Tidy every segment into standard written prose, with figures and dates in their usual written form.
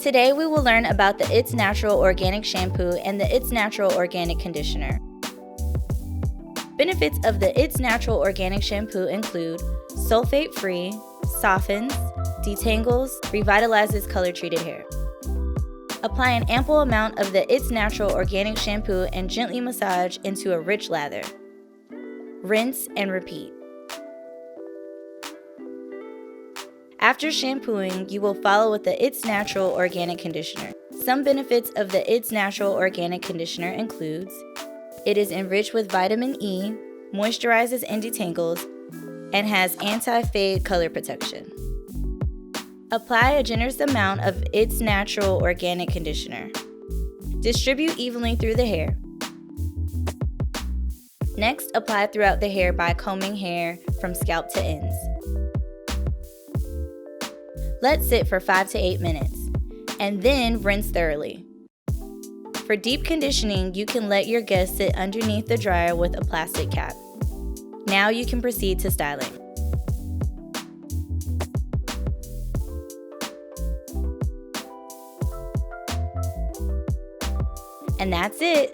Today we will learn about the It's Natural Organic Shampoo and the It's Natural Organic Conditioner. Benefits of the It's Natural Organic Shampoo include sulfate-free, softens, detangles, revitalizes color-treated hair. Apply an ample amount of the It's Natural Organic Shampoo and gently massage into a rich lather. Rinse and repeat. After shampooing, you will follow with the It's Natural Organic Conditioner. Some benefits of the It's Natural Organic Conditioner includes: it is enriched with vitamin E, moisturizes and detangles, and has anti-fade color protection. Apply a generous amount of It's Natural Organic Conditioner. Distribute evenly through the hair. Next, apply throughout the hair by combing hair from scalp to ends. Let sit for 5 to 8 minutes, and then rinse thoroughly. For deep conditioning, you can let your guest sit underneath the dryer with a plastic cap. Now you can proceed to styling. And that's it.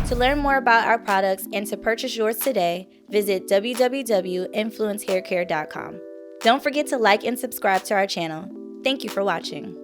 To learn more about our products and to purchase yours today, visit www.influencehaircare.com. Don't forget to like and subscribe to our channel. Thank you for watching.